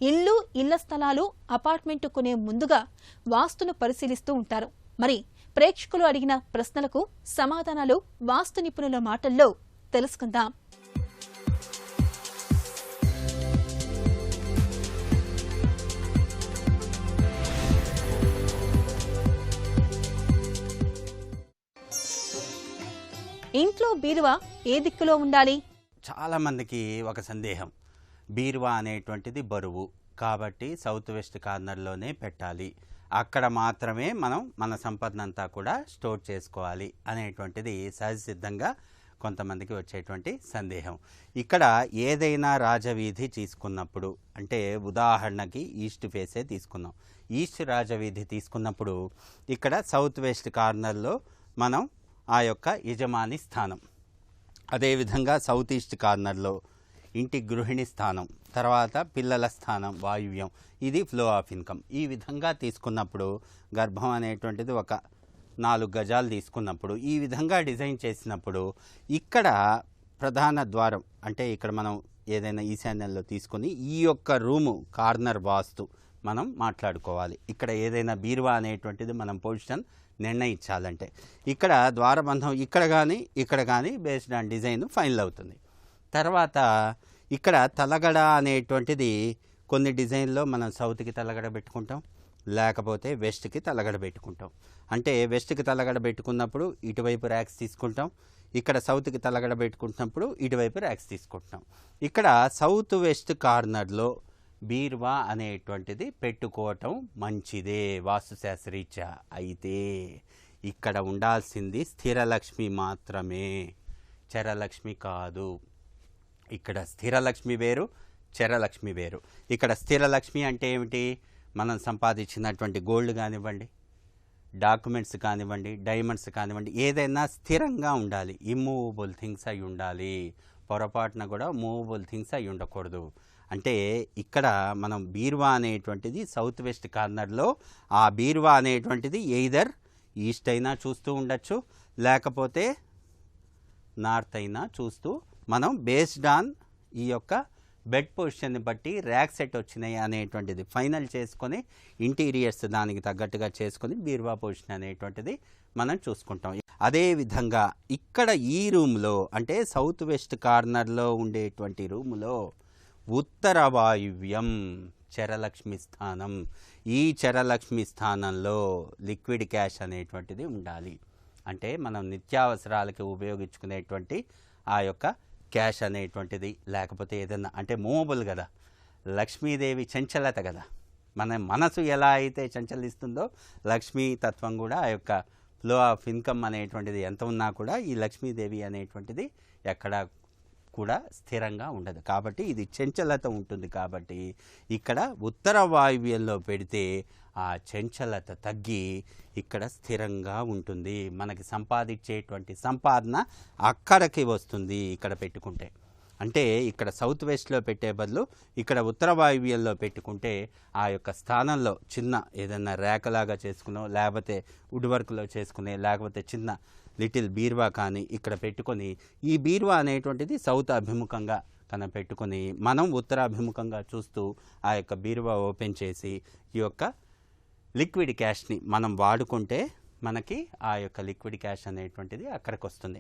ఇళ్ళు, ఇళ్ల స్థలాలు, అపార్ట్మెంట్ కొనే ముందుగా వాస్తును పరిశీలిస్తూ ఉంటారు. మరి ప్రేక్షకులు అడిగిన ప్రశ్నలకు సమాధానాలు వాస్తు నిపుణుల మాటల్లో తెలుసుకుందాం. ఇంట్లో బీరువా ఏ దిక్కులో ఉండాలి? చాలా మందికి ఒక సందేహం, బీరువా అనేటువంటిది బరువు కాబట్టి సౌత్ వెస్ట్ కార్నర్లోనే పెట్టాలి, అక్కడ మాత్రమే మనం మన సంపదనంతా కూడా స్టోర్ చేసుకోవాలి అనేటువంటిది సహజసిద్ధంగా కొంతమందికి వచ్చేటువంటి సందేహం. ఇక్కడ ఏదైనా రాజవీధి తీసుకున్నప్పుడు, అంటే ఉదాహరణకి ఈస్ట్ ఫేసే తీసుకున్నాం, ఈస్ట్ రాజవీధి తీసుకున్నప్పుడు ఇక్కడ సౌత్ వెస్ట్ కార్నర్లో మనం ఆ యొక్క యజమాని స్థానం, అదేవిధంగా సౌత్ ఈస్ట్ కార్నర్లో ఇంటి గృహిణి స్థానం, తర్వాత పిల్లల స్థానం వాయువ్యం, ఇది ఫ్లో ఆఫ్ ఇన్కమ్. ఈ విధంగా తీసుకున్నప్పుడు గర్భం అనేటువంటిది ఒక 4 గజాలు తీసుకున్నప్పుడు ఈ విధంగా డిజైన్ చేసినప్పుడు ఇక్కడ ప్రధాన ద్వారం, అంటే ఇక్కడ మనం ఏదైనా ఈశాన్యంలో తీసుకొని ఈ యొక్క రూము కార్నర్ వాస్తు మనం మాట్లాడుకోవాలి. ఇక్కడ ఏదైనా బీరువా అనేటువంటిది మనం పొజిషన్ నిర్ణయించాలంటే ఇక్కడ ద్వారబంధం ఇక్కడ కానీ బేస్డ్ ఆన్ డిజైన్ ఫైనల్ అవుతుంది. తర్వాత ఇక్కడ తలగడ అనేటువంటిది కొన్ని డిజైన్లో మనం సౌత్కి తలగడ పెట్టుకుంటాం, లేకపోతే వెస్ట్కి తలగడ పెట్టుకుంటాం. అంటే వెస్ట్కి తలగడ పెట్టుకున్నప్పుడు ఇటువైపు ర్యాక్స్ తీసుకుంటాం, ఇక్కడ సౌత్కి తలగడ పెట్టుకుంటున్నప్పుడు ఇటువైపు ర్యాక్స్ తీసుకుంటాం. ఇక్కడ సౌత్ వెస్ట్ కార్నర్లో బీరువా అనేటువంటిది పెట్టుకోవటం మంచిదే వాస్తుశాస్త్రరీత్యా. అయితే ఇక్కడ ఉండాల్సింది స్థిరలక్ష్మి మాత్రమే, చరలక్ష్మి కాదు. ఇక్కడ స్థిరలక్ష్మి వేరు, చరలక్ష్మి వేరు. ఇక్కడ స్థిరలక్ష్మి అంటే ఏమిటి? మనం సంపాదించినటువంటి గోల్డ్ కానివ్వండి, డాక్యుమెంట్స్ కానివ్వండి, డైమండ్స్ కానివ్వండి, ఏదైనా స్థిరంగా ఉండాలి, ఇమ్మూవబుల్ థింగ్స్ అయి ఉండాలి. పొరపాటున కూడా మూవబుల్ థింగ్స్ అయి ఉండకూడదు. అంటే ఇక్కడ మనం బీరువా అనేటువంటిది సౌత్ వెస్ట్ కార్నర్లో ఆ బీరువా అనేటువంటిది ఎయిదర్ ఈస్ట్ అయినా చూస్తూ ఉండొచ్చు, లేకపోతే నార్త్ అయినా చూస్తూ మనం బేస్డ్ ఆన్ ఈ యొక్క బెడ్ పొజిషన్ని బట్టి ర్యాక్ సెట్ వచ్చినాయి అనేటువంటిది ఫైనల్ చేసుకొని ఇంటీరియర్స్ దానికి తగ్గట్టుగా చేసుకొని బీరువా పొజిషన్ అనేటువంటిది మనం చూసుకుంటాం. అదేవిధంగా ఇక్కడ ఈ రూమ్లో, అంటే సౌత్ వెస్ట్ కార్నర్లో ఉండేటువంటి రూములో ఉత్తర వాయువ్యం చరలక్ష్మి స్థానం. ఈ చరలక్ష్మి స్థానంలో లిక్విడ్ క్యాష్ అనేటువంటిది ఉండాలి. అంటే మనం నిత్యావసరాలకి ఉపయోగించుకునేటువంటి ఆ యొక్క క్యాష్ అనేటువంటిది, లేకపోతే ఏదన్నా, అంటే మూవబుల్ కదా, లక్ష్మీదేవి చంచలత కదా, మన మనసు ఎలా అయితే చంచలిస్తుందో లక్ష్మీ తత్వం కూడా ఆ యొక్క ఫ్లో ఆఫ్ ఇన్కమ్ అనేటువంటిది ఎంత ఉన్నా కూడా ఈ లక్ష్మీదేవి అనేటువంటిది ఎక్కడ కూడా స్థిరంగా ఉండదు. కాబట్టి ఇది చంచలత ఉంటుంది. కాబట్టి ఇక్కడ ఉత్తర వాయువ్యంలో పెడితే ఆ చంచలత తగ్గి ఇక్కడ స్థిరంగా ఉంటుంది. మనకి సంపాదించేటువంటి సంపాదన అక్కడికి వస్తుంది ఇక్కడ పెట్టుకుంటే. అంటే ఇక్కడ సౌత్ వెస్ట్లో పెట్టే బదులు ఇక్కడ ఉత్తర వాయువ్యంలో పెట్టుకుంటే ఆ యొక్క స్థానంలో చిన్న ఏదైనా రేకలాగా చేసుకునో, లేకపోతే వుడ్ వర్క్లో చేసుకునే, లేకపోతే చిన్న లిటిల్ బీరువా కానీ ఇక్కడ పెట్టుకొని ఈ బీరువా అనేటువంటిది సౌత్ అభిముఖంగా పెట్టుకొని మనం ఉత్తరాభిముఖంగా చూస్తూ ఆ యొక్క బీరువా ఓపెన్ చేసి ఈ యొక్క లిక్విడ్ క్యాష్ని మనం వాడుకుంటే మనకి ఆ యొక్క లిక్విడ్ క్యాష్ అనేటువంటిది అక్కడికి వస్తుంది.